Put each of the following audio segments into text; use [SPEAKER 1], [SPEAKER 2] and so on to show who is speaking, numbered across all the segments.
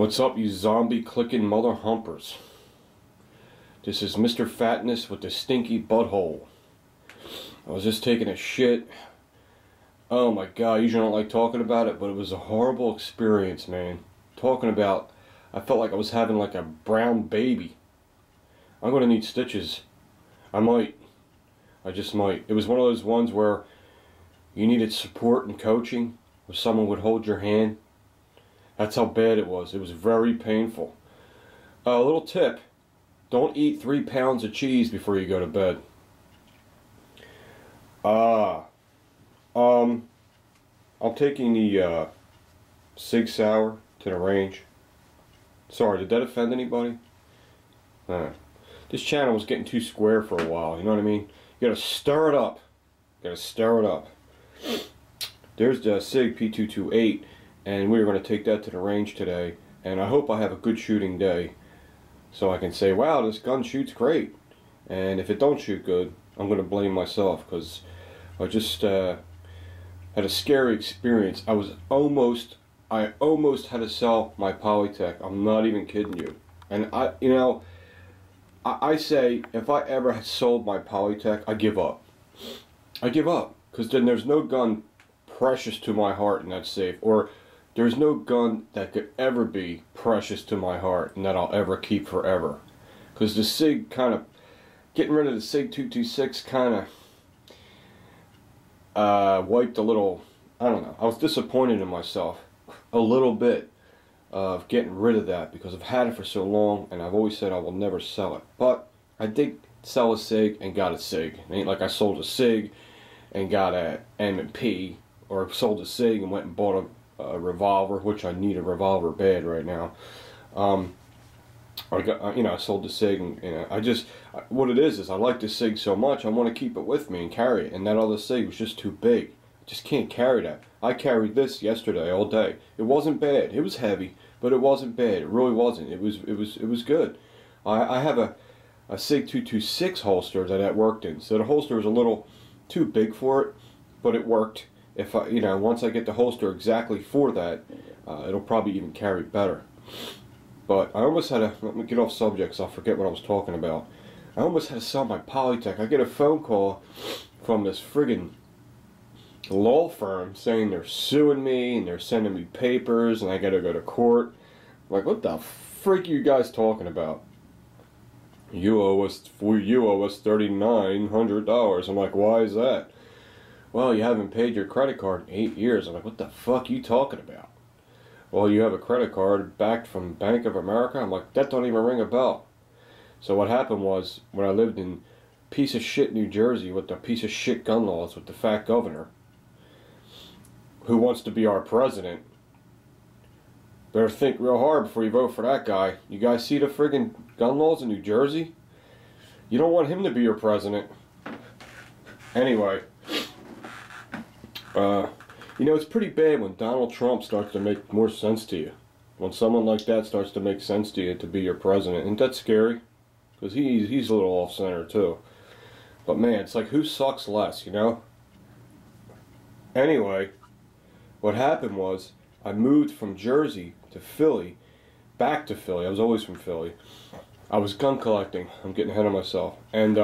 [SPEAKER 1] What's up, you zombie clicking mother humpers? This is Mr. Fatness with the stinky butthole. I was just taking a shit. Oh my god, I usually don't like talking about it, but it was a horrible experience, man. Talking about, I felt like I was having like a brown baby. I'm gonna need stitches. I just might. It was one of those ones where you needed support and coaching, where someone would hold your hand. That's how bad it was. It was very painful. A little tip: don't eat 3 pounds of cheese before you go to bed. I'm taking the Sig Sauer to the range. Sorry, did that offend anybody? This channel was getting too square for a while, you know what I mean? You gotta stir it up. Gotta stir it up. There's the Sig P228, and we're gonna take that to the range today, and I hope I have a good shooting day, so I can say, wow, this gun shoots great. And if it don't shoot good, I'm gonna blame myself, because I just had a scary experience. I almost had to sell my Polytech. I'm not even kidding you. And I say, if I ever had sold my Polytech, I give up. I give up, because then there's no gun precious to my heart in that safe, or there's no gun that could ever be precious to my heart and that I'll ever keep forever. Because the Sig getting rid of the Sig 226 kind of wiped a little, I don't know, I was disappointed in myself a little bit of getting rid of that, because I've had it for so long and I've always said I will never sell it. But I did sell a Sig and got a Sig. It ain't like I sold a Sig and got a M&P, or sold a Sig and went and bought a revolver, which I need a revolver bad right now. I sold the Sig, and what it is I like the Sig so much, I want to keep it with me and carry it, and that other Sig was just too big. I just can't carry that. I carried this yesterday all day. It wasn't bad. It was heavy, but it wasn't bad. It really wasn't. It was good. I have a Sig 226 holster that worked in, so the holster was a little too big for it, but it worked. If once I get the holster exactly for that, it'll probably even carry better. But I almost had to, let me get off subject so I'll forget what I was talking about. I almost had to sell my Polytech. I get a phone call from this friggin' law firm saying they're suing me and they're sending me papers and I gotta go to court. I'm like, what the freak are you guys talking about? You owe us $3,900. I'm like, why is that? Well, you haven't paid your credit card in 8 years. I'm like, what the fuck are you talking about? Well, you have a credit card backed from Bank of America. I'm like, that don't even ring a bell. So what happened was, when I lived in piece of shit New Jersey with the piece of shit gun laws with the fat governor, who wants to be our president, better think real hard before you vote for that guy. You guys see the friggin' gun laws in New Jersey? You don't want him to be your president. Anyway, it's pretty bad when Donald Trump starts to make more sense to you. When someone like that starts to make sense to you to be your president. Isn't that scary? Because he's a little off-center too. But man, it's like, who sucks less, you know? Anyway, what happened was, I moved from Jersey to Philly, back to Philly. I was always from Philly. I was gun collecting. I'm getting ahead of myself. And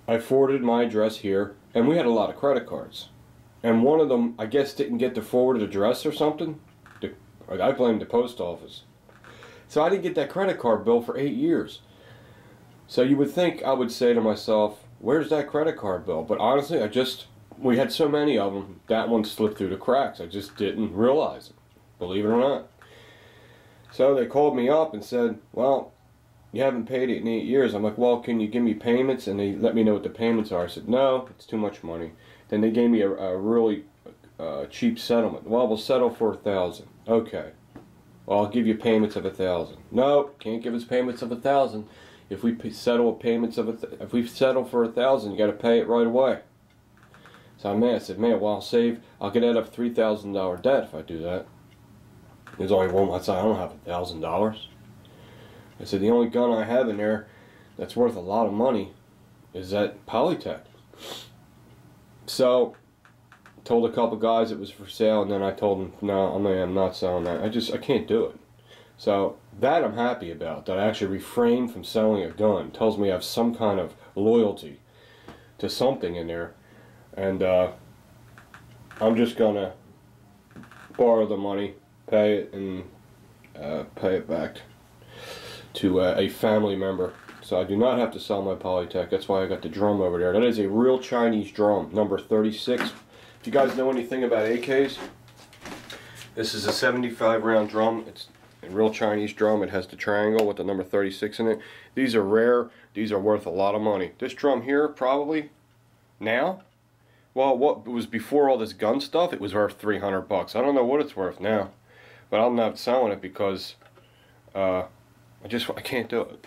[SPEAKER 1] I forwarded my address here, and we had a lot of credit cards. And one of them, I guess, didn't get the forwarded address or something. I blame the post office. So I didn't get that credit card bill for 8 years. So you would think I would say to myself, where's that credit card bill? But honestly, we had so many of them, that one slipped through the cracks. I just didn't realize it, believe it or not. So they called me up and said, well, you haven't paid it in 8 years. I'm like, well, can you give me payments? And they let me know what the payments are. I said, no, it's too much money. Then they gave me a really cheap settlement. Well, we'll settle for $1,000. Okay. Well, I'll give you payments of $1,000. No, can't give us payments of $1,000. If we settle for $1,000, you got to pay it right away. So I'm mad. I said, man, well, I'll get out of $3,000 debt if I do that. There's only one. I said, I don't have $1,000. I said, the only gun I have in there that's worth a lot of money is that Polytech. So told a couple guys it was for sale, and then I told them, no, I'm not selling that. I can't do it. So that I'm happy about, that I actually refrain from selling a gun. It tells me I have some kind of loyalty to something in there. And I'm just gonna borrow the money, pay it, and pay it back to a family member. So I do not have to sell my Polytech. That's why I got the drum over there. That is a real Chinese drum, number 36. If you guys know anything about AKs, this is a 75 round drum. It's a real Chinese drum. It has the triangle with the number 36 in it. These are rare. These are worth a lot of money. This drum here, probably now, well, what was before all this gun stuff, it was worth 300 bucks. I don't know what it's worth now, but I'm not selling it because I can't do it.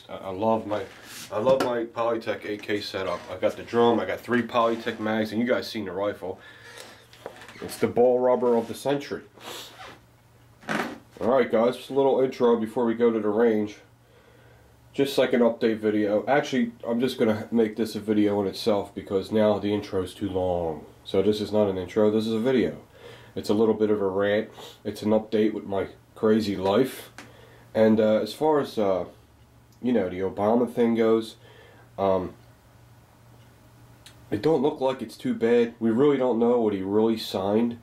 [SPEAKER 1] I love my Polytech AK setup. I got the drum, I got 3 Polytech mags, and you guys seen the rifle. It's the ball rubber of the century. Alright guys, just a little intro before we go to the range. Just like an update video. Actually, I'm just going to make this a video in itself because now the intro is too long. So this is not an intro, this is a video. It's a little bit of a rant. It's an update with my crazy life. And as far as, you know, the Obama thing goes, it don't look like it's too bad. We really don't know what he really signed.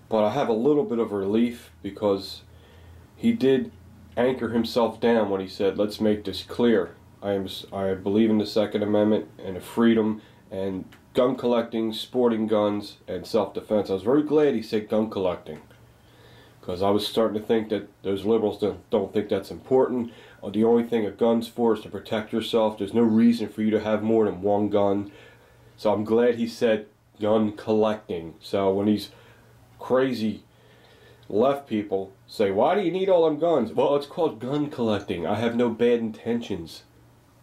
[SPEAKER 1] But I have a little bit of relief because he did anchor himself down when he said, let's make this clear. I believe in the Second Amendment and the freedom and gun collecting, sporting guns, and self-defense. I was very glad he said gun collecting, because I was starting to think that those liberals don't think that's important. The only thing a gun's for is to protect yourself. There's no reason for you to have more than one gun. So I'm glad he said gun collecting. So when these crazy left people say, why do you need all them guns? Well, it's called gun collecting. I have no bad intentions.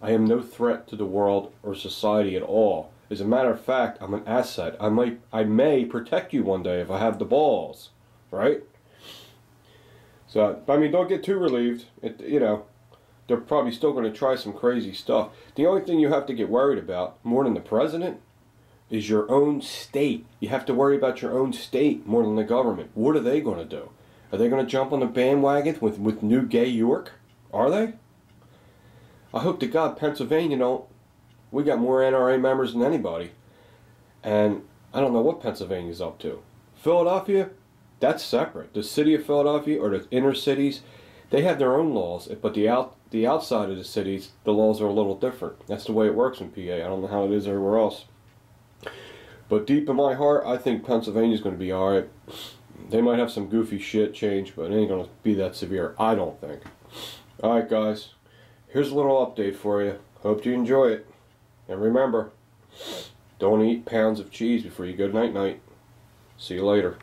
[SPEAKER 1] I am no threat to the world or society at all. As a matter of fact, I'm an asset. I may protect you one day if I have the balls, right? So, I mean, don't get too relieved. You know, they're probably still going to try some crazy stuff. The only thing you have to get worried about, more than the president, is your own state. You have to worry about your own state more than the government. What are they going to do? Are they going to jump on the bandwagon with New Gay York? Are they? I hope to God Pennsylvania don't. We got more NRA members than anybody. And I don't know what Pennsylvania's up to. Philadelphia? That's separate. The city of Philadelphia or the inner cities, they have their own laws. But the outside of the cities, the laws are a little different. That's the way it works in PA. I don't know how it is everywhere else. But deep in my heart, I think Pennsylvania's going to be alright. They might have some goofy shit change, but it ain't going to be that severe, I don't think. Alright guys, here's a little update for you. Hope you enjoy it. And remember, don't eat pounds of cheese before you go night-night. See you later.